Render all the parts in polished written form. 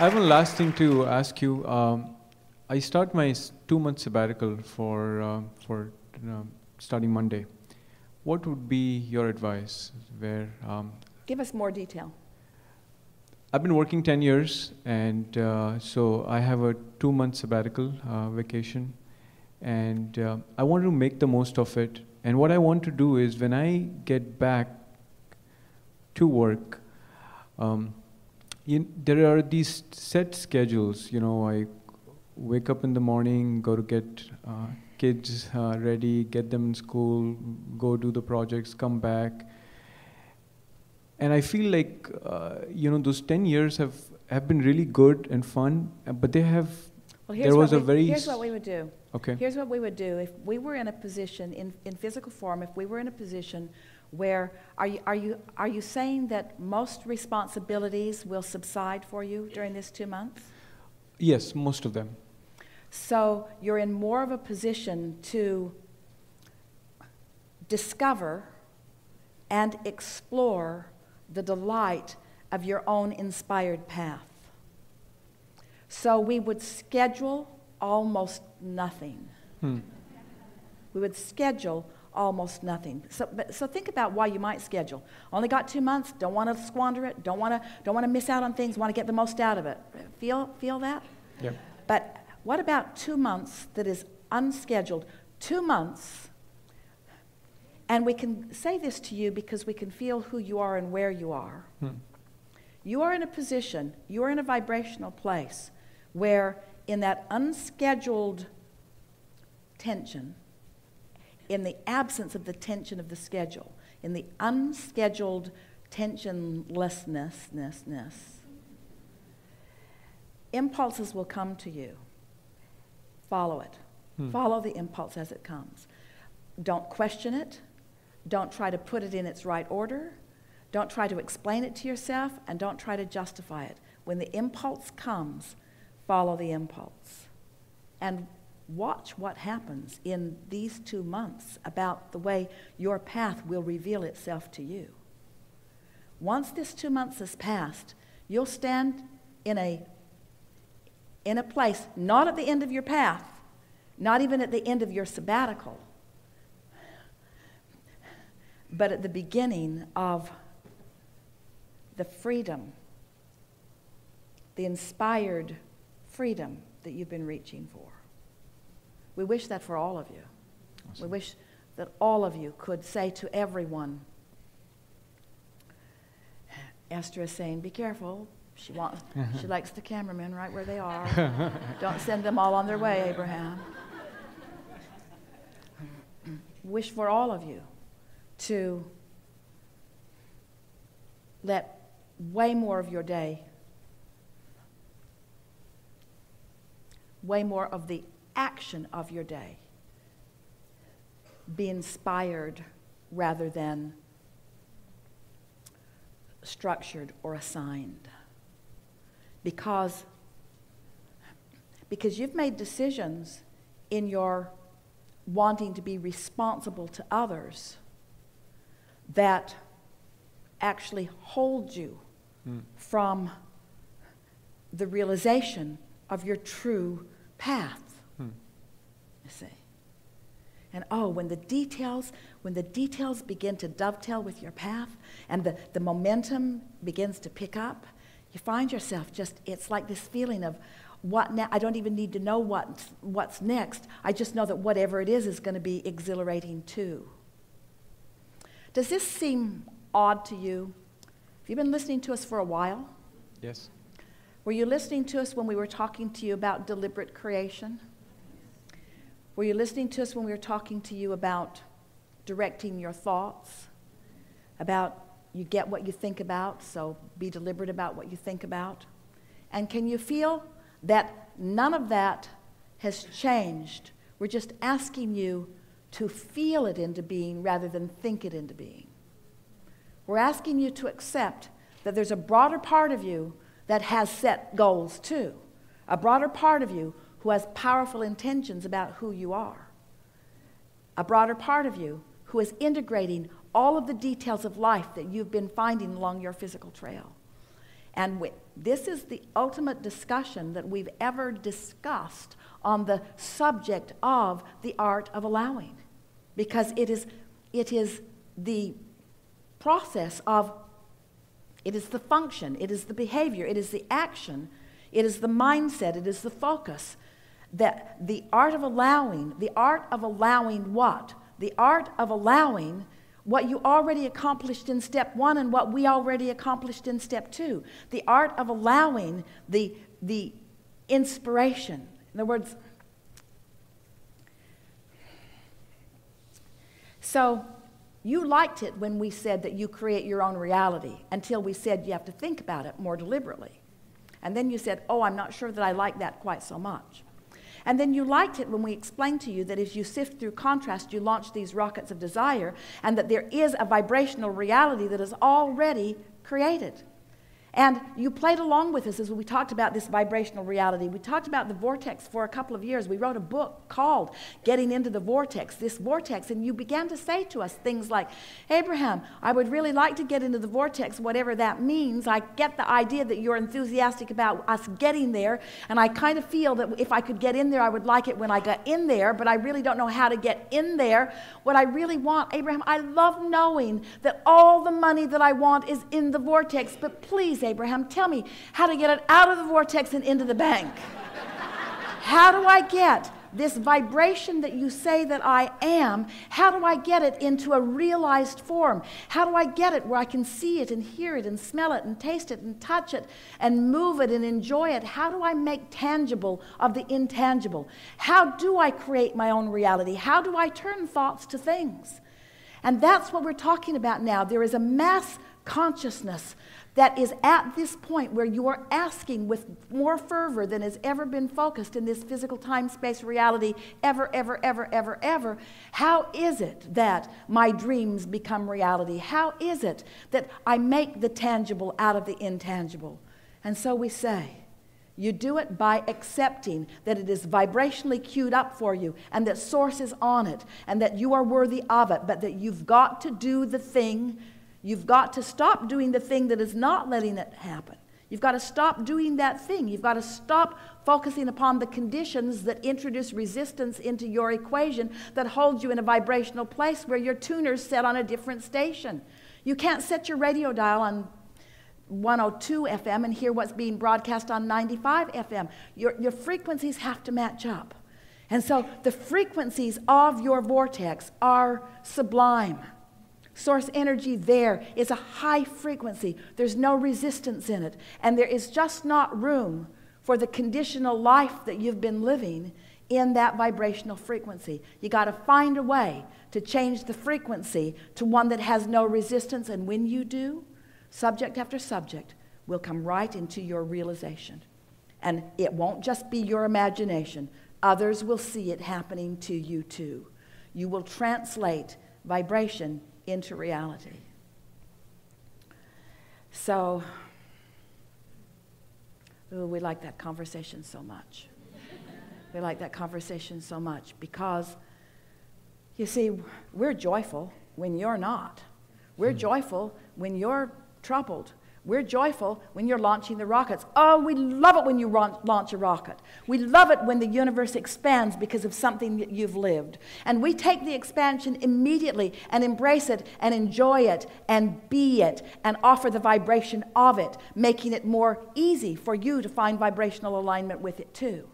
I have one last thing to ask you. I start my 2-month sabbatical for starting Monday. What would be your advice? Give us more detail. I've been working 10 years, and so I have a 2-month sabbatical vacation, and I want to make the most of it. And what I want to do is, when I get back to work, there are these set schedules. I wake up in the morning, go to get kids ready, get them in school, go do the projects, come back. And I feel like, those 10 years have been really good and fun, but they have, Here's what we would do. Okay. Here's what we would do. If we were in a position, in physical form, if we were in a position where, are you saying that most responsibilities will subside for you during this 2 months? Yes, most of them. So you're in more of a position to discover and explore the delight of your own inspired path. So we would schedule almost nothing. We would schedule almost nothing. So think about why you might schedule. Only got 2 months, don't want to squander it, don't want to miss out on things, want to get the most out of it. Feel that? Yeah. But what about 2 months that is unscheduled? 2 months, and we can say this to you because we can feel who you are and where you are. You are in a position, you are in a vibrational place where in that unscheduled tension, in the absence of the tension of the schedule, in the unscheduled tensionlessness, impulses will come to you. Follow it. Follow the impulse as it comes. Don't question it. Don't try to put it in its right order. Don't try to explain it to yourself, and don't try to justify it. When the impulse comes, follow the impulse. And watch what happens in these 2 months about the way your path will reveal itself to you. Once this 2 months has passed, you'll stand in a place, not at the end of your path, not even at the end of your sabbatical, but at the beginning of the freedom, the inspired freedom that you've been reaching for. We wish that for all of you. Awesome. We wish that all of you could say to everyone, Esther is saying, be careful. She likes the cameramen right where they are. Don't send them all on their way, Abraham. Wish for all of you to let way more of your day, way more of the action of your day be inspired rather than structured or assigned. Because you've made decisions in your wanting to be responsible to others that actually hold you from the realization of your true path. You see. And when the details begin to dovetail with your path and the momentum begins to pick up, you find yourself it's like this feeling of, what now? I don't even need to know what's next. I just know that whatever it is going to be exhilarating too. Does this seem odd to you? Have you been listening to us for a while? Yes. Were you listening to us when we were talking to you about deliberate creation? Were you listening to us when we were talking to you about directing your thoughts? About you get what you think about, so be deliberate about what you think about? And can you feel that none of that has changed? We're just asking you to feel it into being rather than think it into being. We're asking you to accept that there's a broader part of you that has set goals too. A broader part of you who has powerful intentions about who you are. A broader part of you who is integrating all of the details of life that you've been finding along your physical trail. And This is the ultimate discussion that we've ever discussed on the subject of the art of allowing. Because it is the process of, it is the function, it is the behavior, it is the action, it is the mindset, it is the focus. That the art of allowing what? The art of allowing what you already accomplished in step 1 and what we already accomplished in step 2. The art of allowing the inspiration. In other words, so you liked it when we said that you create your own reality until we said you have to think about it more deliberately. And then you said, oh, I'm not sure that I like that quite so much. And then you liked it when we explained to you that as you sift through contrast, you launch these rockets of desire, and that there is a vibrational reality that is already created. And you played along with us as we talked about this vibrational reality. We talked about the vortex for a couple of years. We wrote a book called Getting Into the Vortex, this vortex, and you began to say to us things like, Abraham, I would really like to get into the vortex, whatever that means. I get the idea that you're enthusiastic about us getting there, and I kind of feel that if I could get in there, I would like it when I got in there, but I really don't know how to get in there. What I really want, Abraham, I love knowing that all the money that I want is in the vortex, but please, Abraham, tell me how to get it out of the vortex and into the bank. How do I get this vibration that you say that I am, how do I get it into a realized form? How do I get it where I can see it and hear it and smell it and taste it and touch it and move it and enjoy it? How do I make tangible of the intangible? How do I create my own reality? How do I turn thoughts to things? And that's what we're talking about now. There is a mass consciousness that is at this point where you are asking with more fervor than has ever been focused in this physical time-space reality ever, how is it that my dreams become reality? How is it that I make the tangible out of the intangible? And so we say, you do it by accepting that it is vibrationally queued up for you and that source is on it and that you are worthy of it, but that you've got to do the thing. You've got to stop doing the thing that is not letting it happen. You've got to stop doing that thing. You've got to stop focusing upon the conditions that introduce resistance into your equation that hold you in a vibrational place where your tuner's set on a different station. You can't set your radio dial on 102 FM and hear what's being broadcast on 95 FM. Your frequencies have to match up. And so the frequencies of your vortex are sublime. Source energy there is a high frequency. There's no resistance in it. And there is just not room for the conditional life that you've been living in that vibrational frequency. You got to find a way to change the frequency to one that has no resistance. And when you do, subject after subject will come right into your realization. And it won't just be your imagination. Others will see it happening to you too. You will translate vibration into reality. So, we like that conversation so much. We like that conversation so much because, you see, we're joyful when you're not. We're joyful when you're troubled. We're joyful when you're launching the rockets. Oh, we love it when you launch a rocket. We love it when the universe expands because of something that you've lived. And we take the expansion immediately and embrace it and enjoy it and be it and offer the vibration of it, making it more easy for you to find vibrational alignment with it too.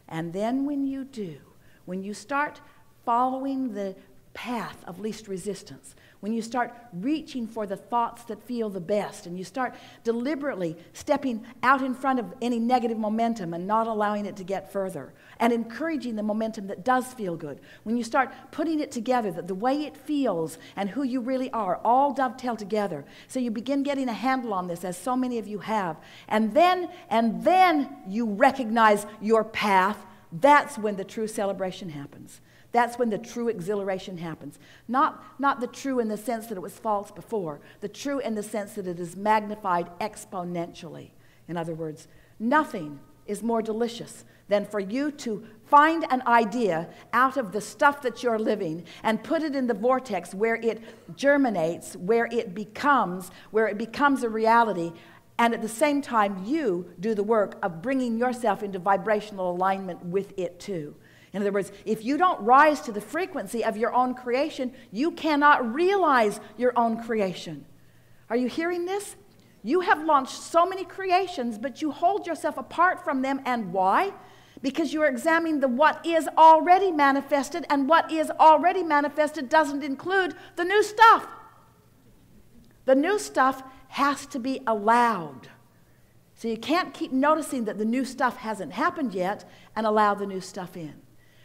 And then when you do, when you start following the path of least resistance, when you start reaching for the thoughts that feel the best, and you start deliberately stepping out in front of any negative momentum and not allowing it to get further, and encouraging the momentum that does feel good, when you start putting it together, that the way it feels and who you really are all dovetail together, so you begin getting a handle on this, as so many of you have, and then you recognize your path, that's when the true celebration happens. That's when the true exhilaration happens. Not the true in the sense that it was false before. The true in the sense that it is magnified exponentially. In other words, nothing is more delicious than for you to find an idea out of the stuff that you're living and put it in the vortex where it germinates, where it becomes a reality, And at the same time, you do the work of bringing yourself into vibrational alignment with it too. In other words, if you don't rise to the frequency of your own creation, you cannot realize your own creation. Are you hearing this? You have launched so many creations, but you hold yourself apart from them. And why? Because you're examining the what is already manifested, and what is already manifested doesn't include the new stuff. The new stuff has to be allowed. So you can't keep noticing that the new stuff hasn't happened yet and allow the new stuff in.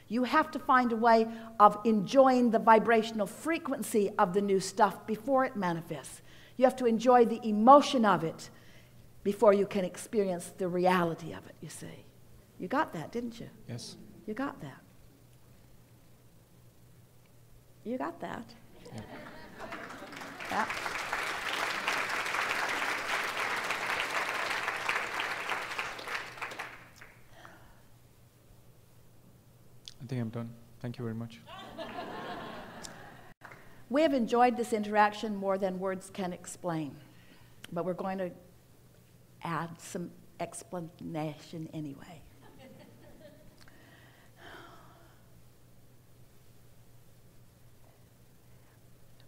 You have to find a way of enjoying the vibrational frequency of the new stuff before it manifests. You have to enjoy the emotion of it before you can experience the reality of it, you see. You got that, didn't you? Yes. You got that. You got that. Yeah. Yeah. I think I'm done. Thank you very much. We have enjoyed this interaction more than words can explain, but we're going to add some explanation anyway.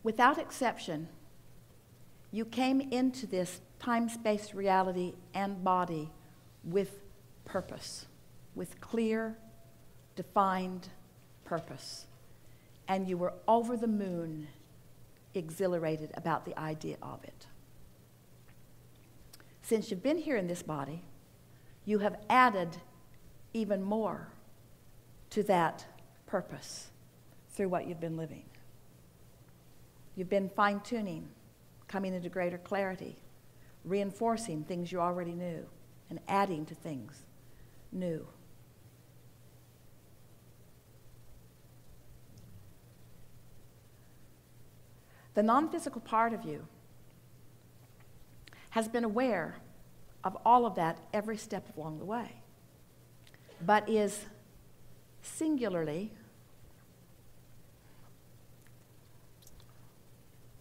Without exception, you came into this time-space reality and body with purpose, with clear, defined purpose. And you were over the moon exhilarated about the idea of it. Since you've been here in this body, you have added even more to that purpose through what you've been living. You've been fine-tuning, coming into greater clarity, reinforcing things you already knew, and adding to things new. The non-physical part of you has been aware of all of that every step along the way, but is singularly,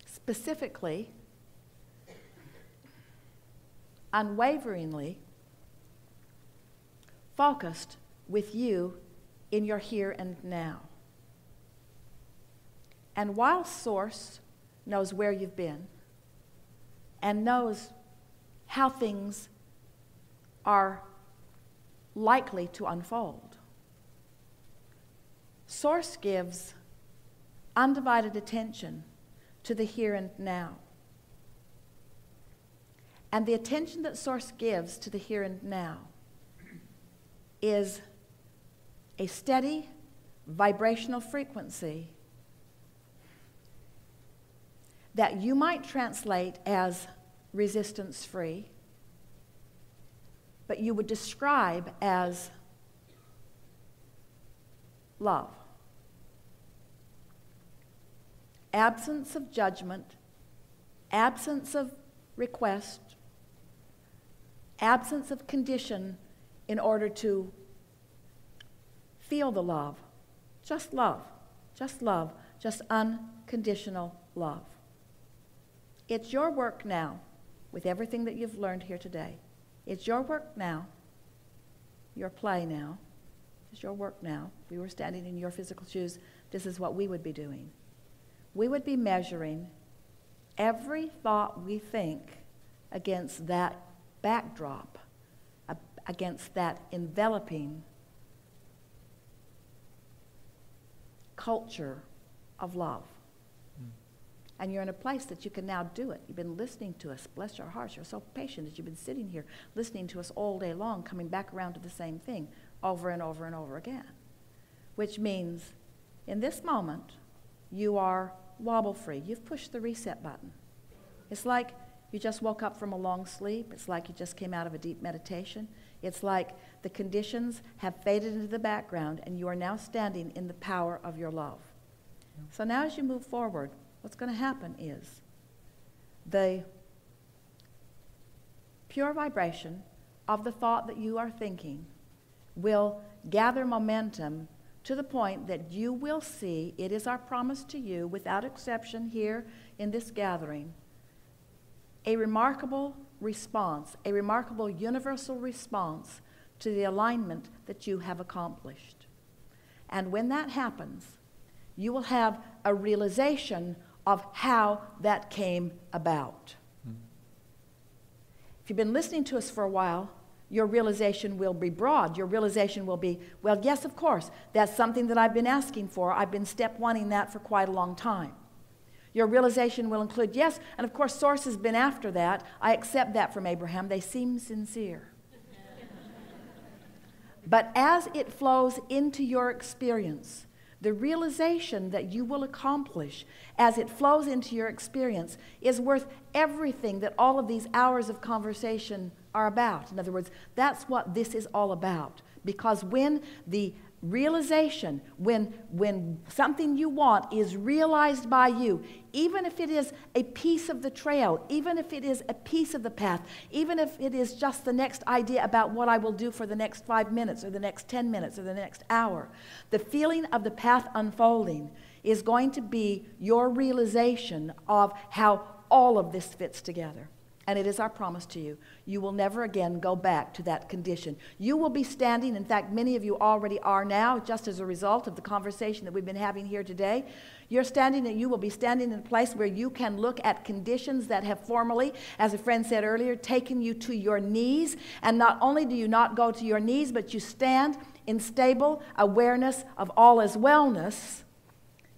specifically, unwaveringly focused with you in your here and now. And while Source knows where you've been and knows how things are likely to unfold, Source gives undivided attention to the here and now. And the attention that Source gives to the here and now is a steady vibrational frequency that you might translate as resistance-free, but you would describe as love. Absence of judgment, absence of request, absence of condition in order to feel the love. Just love, just love, just unconditional love. It's your work now, with everything that you've learned here today. It's your work now, your play now. It's your work now. If we were standing in your physical shoes, this is what we would be doing. We would be measuring every thought we think against that backdrop, against that enveloping culture of love. And you're in a place that you can now do it. You've been listening to us. Bless your hearts. You're so patient that you've been sitting here listening to us all day long, coming back around to the same thing over and over and over again. Which means in this moment, you are wobble-free. You've pushed the reset button. It's like you just woke up from a long sleep. It's like you just came out of a deep meditation. It's like the conditions have faded into the background and you are now standing in the power of your love. So now as you move forward, what's going to happen is the pure vibration of the thought that you are thinking will gather momentum to the point that you will see, it is our promise to you, without exception here in this gathering, a remarkable response, a remarkable universal response to the alignment that you have accomplished. And when that happens, you will have a realization of how that came about. If you've been listening to us for a while, your realization will be broad. Your realization will be, well, yes, of course, that's something that I've been asking for. I've been step one-ing that for quite a long time. Your realization will include, yes, and of course, Source has been after that. I accept that from Abraham. They seem sincere. But as it flows into your experience, the realization that you will accomplish as it flows into your experience is worth everything that all of these hours of conversation are about. In other words, that's what this is all about. Because when the realization, when something you want is realized by you, even if it is a piece of the trail, even if it is a piece of the path, even if it is just the next idea about what I will do for the next 5 minutes or the next 10 minutes or the next hour, the feeling of the path unfolding is going to be your realization of how all of this fits together. And it is our promise to you, you will never again go back to that condition. You will be standing, in fact, many of you already are now, just as a result of the conversation that we've been having here today. You're standing and you will be standing in a place where you can look at conditions that have formerly, as a friend said earlier, taken you to your knees. And not only do you not go to your knees, but you stand in stable awareness of all is wellness.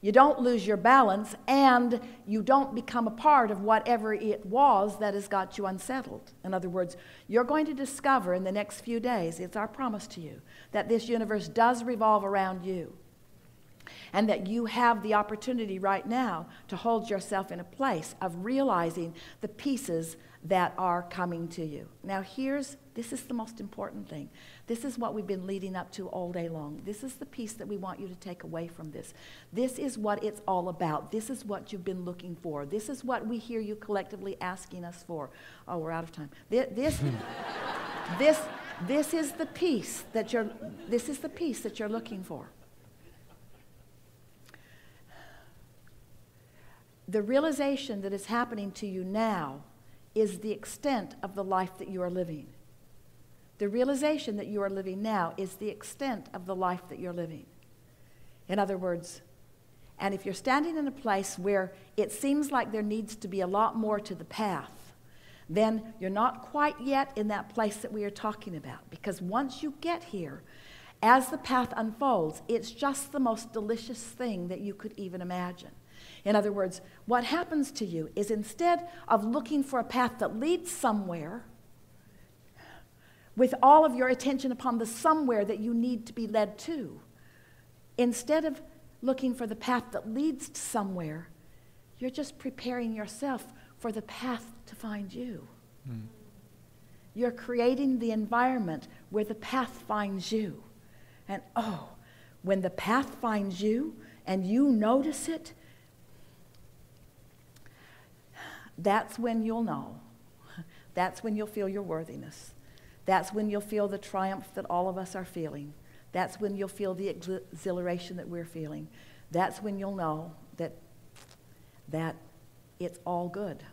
You don't lose your balance, and you don't become a part of whatever it was that has got you unsettled. In other words, you're going to discover in the next few days, it's our promise to you, that this universe does revolve around you, and that you have the opportunity right now to hold yourself in a place of realizing the pieces that are coming to you. Now this is the most important thing. This is what we've been leading up to all day long. This is the piece that we want you to take away from this. This is what it's all about. This is what you've been looking for. This is what we hear you collectively asking us for. Oh, we're out of time. This is the piece that you're looking for. The realization that is happening to you now is the extent of the life that you are living. The realization that you are living now is the extent of the life that you're living. In other words, and if you're standing in a place where it seems like there needs to be a lot more to the path, then you're not quite yet in that place that we are talking about. Because once you get here, as the path unfolds, it's just the most delicious thing that you could even imagine. In other words, what happens to you is instead of looking for a path that leads somewhere, with all of your attention upon the somewhere that you need to be led to, instead of looking for the path that leads to somewhere, you're just preparing yourself for the path to find you. You're creating the environment where the path finds you. And when the path finds you and you notice it, that's when you'll know. That's when you'll feel your worthiness. That's when you'll feel the triumph that all of us are feeling. That's when you'll feel the exhilaration that we're feeling. That's when you'll know that it's all good,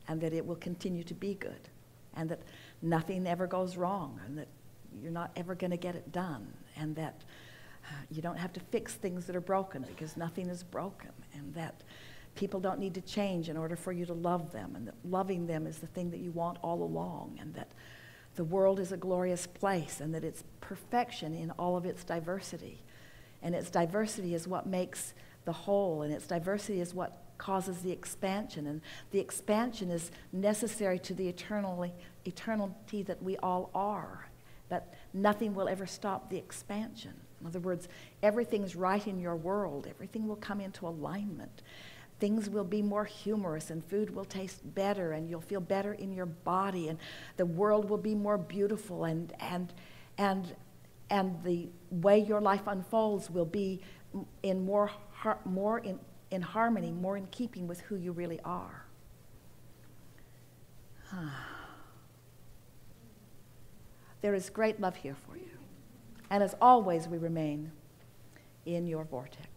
and that it will continue to be good, and that nothing ever goes wrong, and that you're not ever going to get it done, and that you don't have to fix things that are broken because nothing is broken, and that people don't need to change in order for you to love them, and that loving them is the thing that you want all along, and that the world is a glorious place, and that it's perfection in all of its diversity. And its diversity is what makes the whole, and its diversity is what causes the expansion. And the expansion is necessary to the eternity that we all are. That nothing will ever stop the expansion. In other words, everything's right in your world. Everything will come into alignment. Things will be more humorous, and food will taste better, and you'll feel better in your body, and the world will be more beautiful, and the way your life unfolds will be in more in harmony, more in keeping with who you really are. There is great love here for you, and as always, we remain in your vortex.